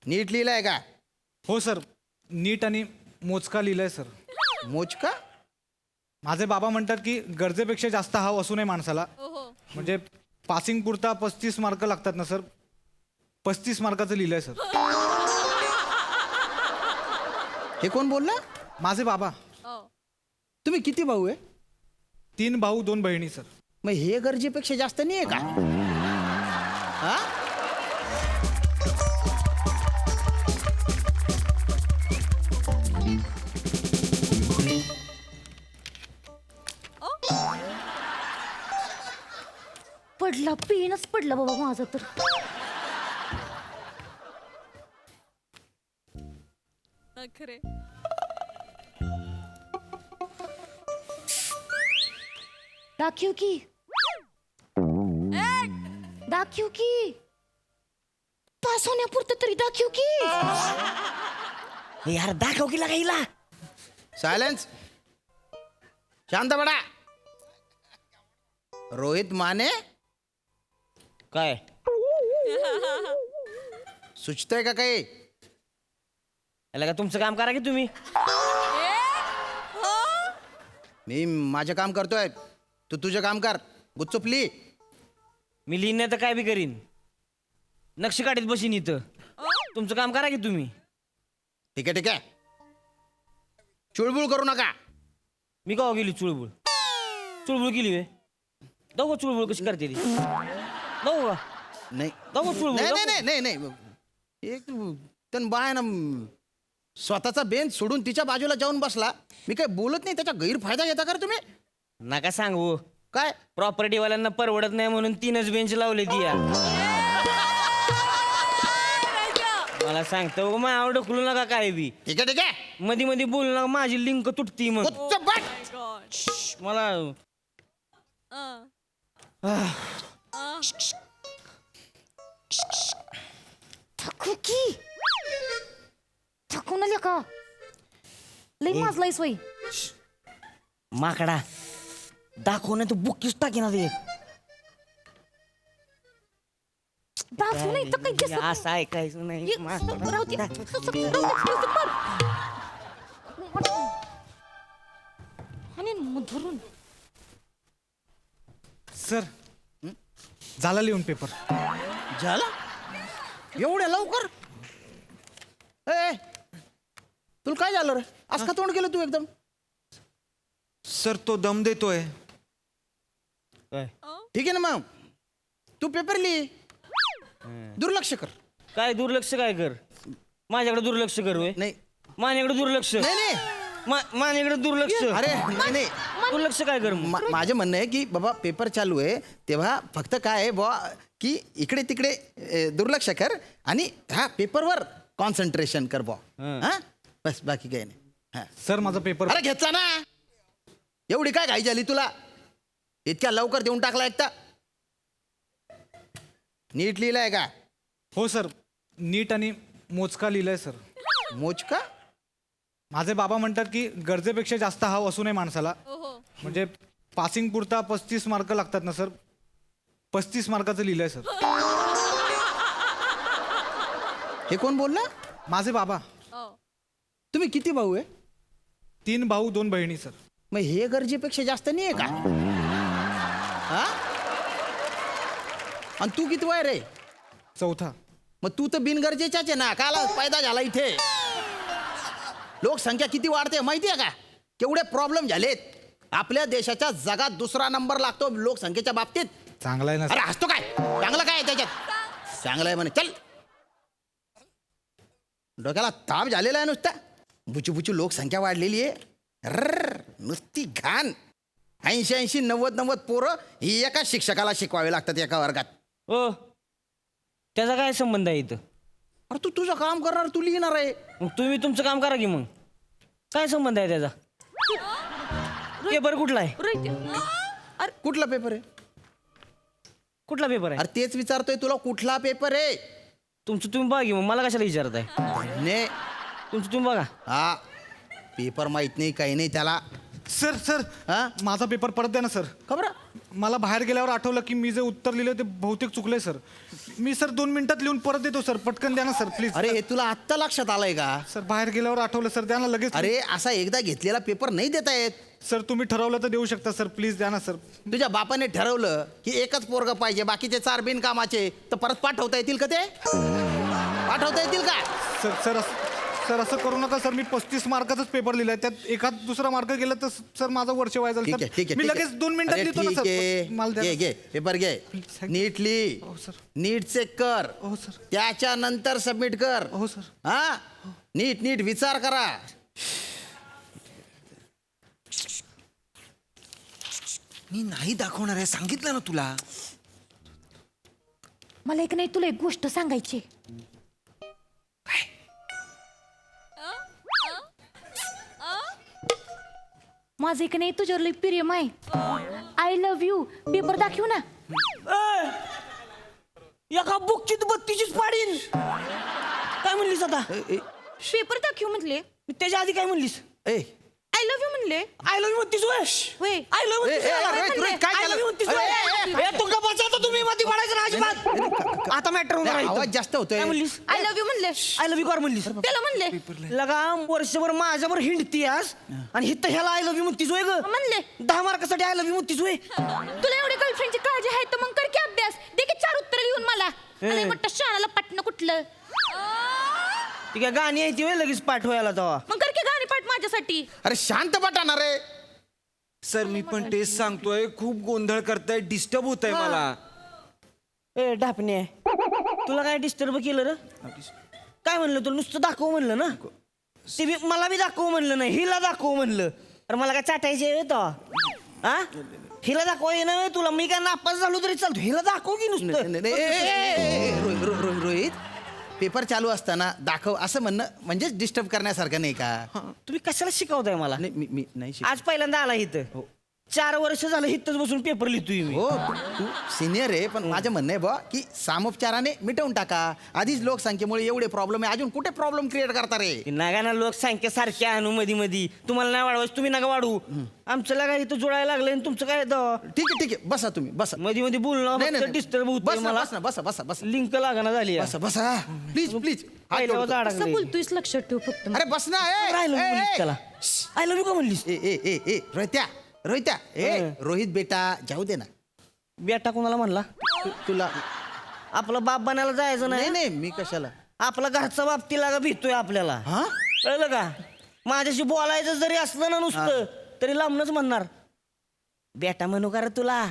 नीट लिहिलंय का? हो सर, नीट आणि मोजका लिहिलंय सर. मोजका? माझे बाबा म्हणतात की गरजेपेक्षा जास्त हाव असू नये माणसाला. म्हणजे पासिंग पुरता 35 मार्क लागतात ना सर, 35 मार्काचं लिहिलंय सर. हे कोण बोलला? माझे बाबा. तुम्ही किती भाऊ आहे? 3 भाऊ 2 बहिणी सर. मग हे गरजेपेक्षा जास्त नाही आहे का? हा? पडला, पेनच पडला बाबा माझा तर. खरे दाखव की, दाखव की, पास होण्यापुरतं तरी दाखव की. यार दाखव की लागायला. सायलेन्स. शांत बडा. रोहित माने काय सुचतंय का काही? याला का तुमचं काम करा की तुम्ही. मी माझं काम करतोय, तू तुझं काम कर. गुच्चूप लिही. मी लिहिण्यात तर काय बी करीन, नक्षी काढीत बसीन इथं. तुमचं काम करा की तुम्ही. ठीक आहे ठीक आहे, चुळबुळ करू नका. मी का गेली चुळबुळ? चुळबुळ केली वे दाखव. चुळबुळ कशी करते ती दाखव का? नाही दाखव चुळबुळ. नाही दाखव. नाही नाही नाही नाही. एक तन बाय ना स्वतःचा बेंच सोडून तिच्या बाजूला जाऊन बसला. मी काय बोलत नाही, त्याचा गैरफायदा घेता का रे तुम्ही? नका सांगू. काय प्रॉपर्टीवाल्यांना परवडत नाही म्हणून 3च बेंच लावले ती या. मला सांगतो मग आवड ढकलू नका काय बी. ठीक आहे ठीक आहे. मध्ये मध्ये बोलू नका, माझी लिंक तुटती मग. गुच्चूप बस. मला दाखव की, दाखव ना लेका. लई माजलाय सोय. माकडा दाखव नाही तर बुकीच टाकीना ते. दाखव नाही तर काही दिसत असं ऐकायचं नाही. एक माकडा. राहू दे. राहू दे. आणि मग धरून सर, झाला लिहून पेपर. झाला एवढ्या लवकर? ए तुला काय झालं रे? आज का तोंड केलं तू एकदम? सर, तो दम देतोय. काय ठीक आहे ना, मग तू पेपर लिही. दुर्लक्ष कर. काय दुर्लक्ष काय कर? माझ्याकडे दुर्लक्ष कर होय. नाही माझ्याकडे दुर्लक्ष. नाही नाही. माझ्याकडे दुर्लक्ष. अरे नाही नाही. दुर्लक्ष काय कर मग? माझं म्हणणं आहे की बाबा पेपर चालू आहे तेव्हा फक्त काय आहे बुवा की इकडे तिकडे दुर्लक्ष कर आणि ह्या पेपरवर कॉन्सन्ट्रेशन कर बुवा. हा बस, बाकी काही नाही. हा सर, माझा पेपर. अरे घेतला ना. एवढी काय घाई झाली तुला? इतक्या लवकर देऊन टाकला एकटा. नीट लिहिलंय का? हो सर, नीट आणि मोजका लिहिलंय सर. मोजका? माझे बाबा म्हणतात की गरजेपेक्षा जास्त हाव असू नये माणसाला. म्हणजे पासिंग पुरता 35 मार्क लागतात ना सर, 35 मार्काचं लिहिलंय सर. हे कोण बोलला? माझे बाबा. तुम्ही किती भाऊ आहे? 3 भाऊ 2 बहिणी सर. मग हे गरजेपेक्षा जास्त नाही आहे का? हा? आणि तू किती वय रे? 4था. मग तू तर बिनगरजेच्याच आहे ना. काला पैदा झाला इथे. लोकसंख्या किती वाढते माहिती आहे का? केवढे प्रॉब्लेम झालेत. आपल्या देशाच्या जगात 2रा नंबर लागतो लोकसंख्येच्या बाबतीत. चांगला आहे ना अरे सर. हसतो काय? चांगलं काय आहे त्याच्यात? चांगलं आहे म्हणे. चल, डोक्याला ताप झालेला आहे नुसता. बुचू बुचू लोकसंख्या वाढलेली आहे. नुसती घाण. 80 90 पोरं ही एका शिक्षकाला शिकवावे लागतात एका वर्गात. हो, त्याचा काय संबंध आहे इथं? अरे तू तुझं काम करणार, तू लिहिणार आहे. मग तुम्ही तुमचं काम करा की. मग काय संबंध आहे त्याचा? पेपर कुठला आहे? कुठला पेपर आहे? कुठला पेपर आहे? अरे तेच विचारतोय तुला, कुठला पेपर आहे? तुमचं तुम्ही बघा की. मग मला कशाला विचारताय? ने तुमचं तुम्ही बघा. हा पेपर माहित नाही, काही नाही त्याला. सर सर हा? माझा पेपर परत द्या ना सर. खबर मला बाहेर गेल्यावर आठवलं की मी जे उत्तर लिहिलं ते बहुतेक चुकलंय सर. मी सर 2 मिनिटात लिहून परत देतो सर. पटकन द्या ना सर प्लीज. अरे हे तुला आत्ता लक्षात आलंय का? सर बाहेर गेल्यावर आठवलं सर. द्या ना लगेच. अरे असा एकदा घेतलेला पेपर नाही देता येत. सर तुम्ही ठरवलं तर देऊ शकता सर. प्लीज द्या ना सर. तुझ्या बापाने ठरवलं की एकच पोरग पाहिजे, बाकीचे 4 बिनकामाचे, तर परत पाठवता येतील का ते? पाठवता येतील का? सर असं करू नका सर. मी 35 मार्काचाच पेपर लिहिलाय. त्यात एखाद दुसरा मार्क गेला तर सर माझं वर्ष वाया ठीक आहे जाईल ठीक सर. आहे मी लगेच 2 मिनिटात अरे लिहितो ना ठीक आहे. सर. मला द्या घे ना. घे पेपर घे. Please, नीट लिही. हो सर. नीट चेक कर. हो सर. त्याच्यानंतर सबमिट कर. हो सर. हा नीट नीट विचार करा. मी नाही दाखवणार आहे, सांगितलं ना तुला. मला एक नाही तुला एक गोष्ट सांगायची. माझं एक नाही तुझ्यावर लई प्रेम आहे. I love you. पेपर दाखवू ना. एका बुकची 32चीच पाडीन. काय म्हणलीस आता? पेपर दाखवू म्हटले. मी त्याच्या आधी काय म्हणलीस? ए आय लव्ह यू म्हणले. आय लव्ह यू म्हणतीस होय? होय. आय लव्ह ए, ए, रोहित, रोहित, काय आय झालं? लव्ह यू म्हणतीस अरे, होय? ए, तुमका बचावतो तुम्ही मध्ये पडायचं ना अजिबात. आता मॅटर होणार आहे इथं. आवाज जास्त होतोय. काय म्हणलीस? आय लव्ह यू म्हणले. आय लव्ह यू कर म्हणलीस. त्याला म्हणले. लगाम वर्षभर माझ्यावर हिंडती आज आणि हिथं ह्याला आय लव्ह यू म्हणतीस होय ग? म्हणले. 10 मार्कासाठी आय लव्ह यू म्हणतीस होय? तुला एवढी गर्लफ्रेंडची काळजी आहे तर मग कर की अभ्यास. दे की 4 उत्तर लिहून मला. अरे मोठं शाळाला पटणं कुठलं. ती काय गाणी आहे ती होय लगेच पाठवायला तेव्हा? मग कर की गाणी पाठ माझ्यासाठी. अरे शांत पटाणार रे. सर मी पण तेच सांगतोय, खूप गोंधळ करताय, डिस्टर्ब होत आहे मला. ए ढापणे, तुला काय डिस्टर्ब केलं रे? काय म्हणलं तुला? नुसतं दाखव म्हणलं ना. ते बी मला बी दाखव म्हणलं नाही, हिला दाखव म्हणलं. अरे मला काय चाटायचे हा? हिला दाखव ये ना तुला. मी काय नापास झालो तरी चालतो. हिला दाखव की नुसतं. नाही, नाही, रोहित रोहित, पेपर चालू असताना दाखव असं म्हणणं म्हणजे डिस्टर्ब करण्यासारखं नाही का? तुम्ही कशाला शिकवताय मला? नाही मी नाही शिक- आज पहिल्यांदा आला इथं. 4 वर्ष झालं इथंच बसून पेपर लिहितोय मी. हो तू सिनियर आहे, पण माझं म्हणणं आहे बा की सामोपचाराने मिटवून टाका. आधीच लोकसंख्येमुळे एवढे प्रॉब्लेम आहे, अजून कुठे प्रॉब्लेम क्रिएट करता रे? ती नगा ना लोकसंख्या सारख्या आणू मध्ये तुम्हाला नाही वाढवायचं, तुम्ही नका वाढवू. आमचं लागा इथं जोडायला लागलंय आणि तुमचं काय ठीक आहे बसा तुम्ही बसा. मध्ये बोलणं डिस्टर्ब होत बस ना मला. बस ना बसा बसा बसा लिंक लागाना झाली बसा बसा प्लीज प्लीज. पहिल्यावर असं अडकलंय. बोलतोयस लक्षात ठेव फक्त. अरे बस ना. राहिलं म्हणलीस त्याला. आय लव्ह यू का म्हणलीस? ए रोहित्या रोहित बेटा जाऊ दे ना. बेटा कोणाला म्हणला? तुला आपला बाप बनायला जायचं नाही नाही. नाही मी कशाला. आपला घरचा बाप तिला भेटतोय आपल्याला. हा कळलं का? माझ्याशी बोलायचं जरी असलं ना नुसतं तरी लांबनच म्हणणार बेटा म्हणू का रे तुला.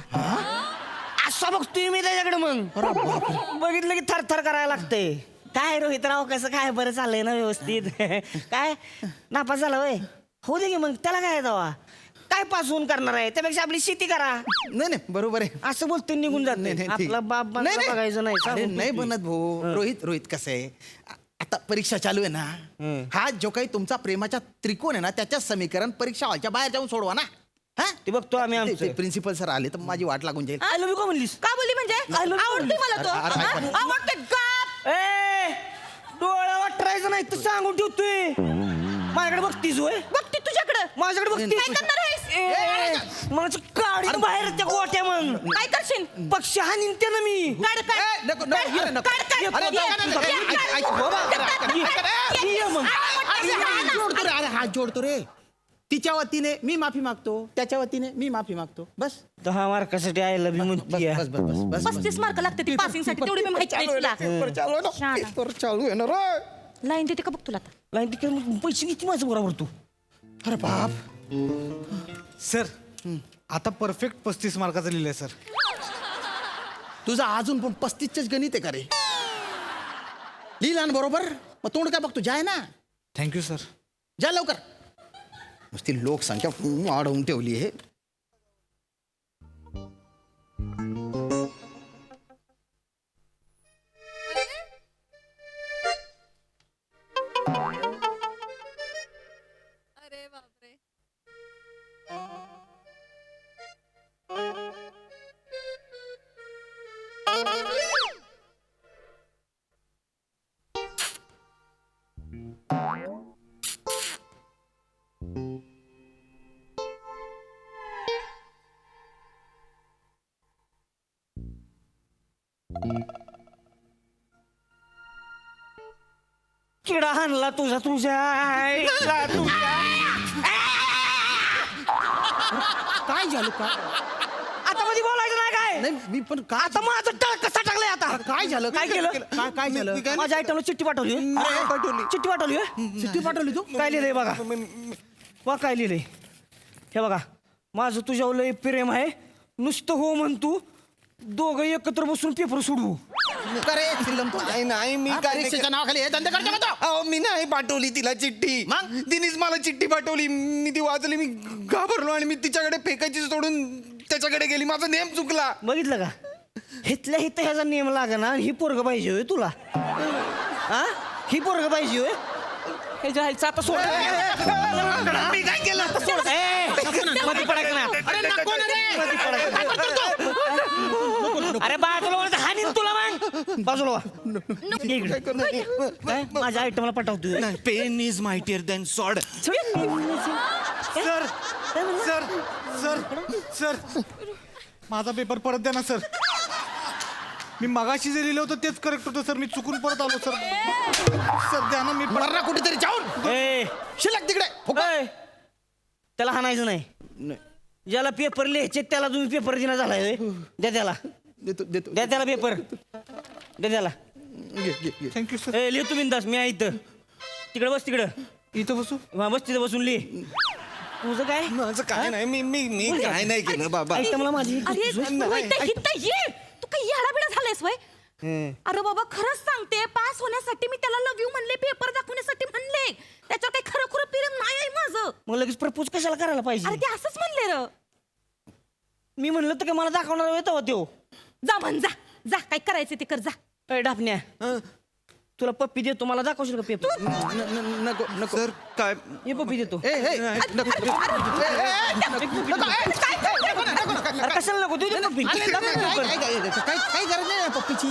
असं बघतोय मी त्याच्याकडे. मग बघितलं की थरथर करायला लागतंय. काय रोहितराव कसं काय बरं चाललंय ना व्यवस्थित? काय नापास झाला होय? होऊ दे की मग त्याला काय दवा. काय पासून करणार आहे? त्यापेक्षा आपली शेती करा. नाही बरोबर आहे. असं बोलतोय निघून जात नाही, नाही. ठीक. आपला बाप नाही, नाही. बघायचं नाही. अरे, सांगून नाही ठेवतोय. बनत भाऊ. रोहित कसं आहे, आता परीक्षा चालू आहे ना. हा जो काही तुमचा प्रेमाचा त्रिकोण आहे ना, त्याच्याच समीकरण परीक्षा हॉलच्या बाहेर जाऊन सोडवा ना. हा ते बघतो आम्ही आमचं. प्रिन्सिपल सर आले तर माझी वाट लागून जाईल. आय लव्ह यू का म्हणलीस? का बोलली म्हणजे? I love you. आवडतोय मला तो. अरे, हा? अरे, आवडतोय गप. ए डोळा वाटरायचं नाही तर सांगून ठेवतोय. माझ्याकडे बघतीस होय? बघते तुझ्याकडं. माझ्याकडे बघतीस. काय करणार आहेस? मला काढी बाहेर त्या गोट्या मग. काय करशील? पक्षी हानीन त्याला मी. काढ काढ. ए, नको, नको, काढ, अरे, नको. काढ, काढ. अरे, ये, नको, नको, ये, ऐक, काढ. ऐक, बाबा, काढ, काढ, ये, काढ. ये मग. हात जोडतो रे, अरे हात जोडतो रे. तिच्या वतीने मी माफी मागतो, त्याच्या वतीने मी माफी मागतो. बस 10 मार्कासाठी आय लव्ह यू बस म्हणतीये. बस बस बस बस 35 मार्क लागते पासिंग साठी. तेवढी मी माहिती नाही तुला. शाळा. पेपर चालू आहे ना रे. लाईन देते का बघ तुला आता. लाईन तिकडे पैसे किती माझं बरोबर तू? अरे बाप. सर आता परफेक्ट 35 मार्काचं लिहिलंय सर. तुझा अजून पण 35च गणित आहे का रे? लिहिला ना बरोबर? मग तोंड काय बघतो? जाय ना. Thank you sir. जा लवकर. नुसती लोकसंख्या वाढवून ठेवली आहे. अरे बापरे. किडा हाणला तुझ्या आईला तुझ्या. काय झालं का आता मध्ये बोलायचं नाही काय नाही मी पण काय आता माझं टळ कसा टाकलाय आता काय झालं काय केलं काय झालं माझ्या आयटमला चिठ्ठी पाठवली चिठ्ठी पाठवली चिठ्ठी पाठवली तू काय लिहिलंय बघा वा काय लिहिलंय हे बघा माझं तुझ्यावर लय प्रेम आहे नुसतं हो म्हणतो दोघं एकत्र बसून पेपर सोडवू का रे चिल्लम तू नाही मी हा, काय परीक्षेच्या नावाखाली हे धंदे करतो का तो? अहो मी नाही पाठवली तिला चिठ्ठी मग? तिनेच मला चिठ्ठी पाठवली मी ती वाचली मी घाबरलो आणि मी तिच्याकडे फेकायची सोडून त्याच्याकडे गेली माझा नेम चुकला बघितलं का हिथल्या हिथं ह्याचा नियम लागना आणि ही पोरग पाहिजे होय तुला हा ही पोरग पाहिजे होय ह्याच्या आईचा आता सोड मी काय केलं ए, मध्ये पडायचं नाही अरे नको ना रे. काय करतो तू? अरे बाजूला वळत हाणीन तुला मग बाजूला वा. ये इकडे. काय माझ्या आयटमला पटवतोय नाही pen is mightier than sword sir sir sir sir माझा पेपर परत द्या ना सर मी मगाशी जे लिहिलं होतं तेच करेक्ट होतं सर मी चुकून परत आलो सर सर द्या ना मी मर्रा कुठेतरी जाऊन ए, शिल्लक तिकडे फुकट. ए, त्याला हाणायचं नाही ज्याला पेपर लिहायचे त्याला तुम्ही पेपर दिना झालाय होय. द्या त्याला देतो देतो द्या त्याला पेपर द्या त्याला घे, घे, घे. थँक्यू सर ए लिहितो बिंदास मी आहे इथं तिकडे बस तिकडं इथं बसू हा, बस तिथं बसून लिह तुझं काय माझं काय नाही मी काय नाही केलं बाबा आयटमला माझी अरे तू इथं ये तू काही येडाबिडा झालायस वय अरे बाबा खरंच सांगते पास होण्यासाठी मी त्याला लव यू म्हणले पेपर दाखवण्यासाठी म्हणले त्याच्यावर काही खरं खुरं प्रेम नाही आहे माझं मग लगेच प्रपोज कशाला करायला अरे पाहिजे ते असंच म्हणले र मी म्हणलं तर काय मला दाखवणार येतो त्यो जा म्हण जा जा काय करायचं ते कर जा ए डापण्या तुला पप्पी देतो मला दाखवशील का पेपर नको नको सर काय हे पप्पी देतो ए ए अरे कशाला नको देऊ दे पप्पी काय गरज नाही पप्पीची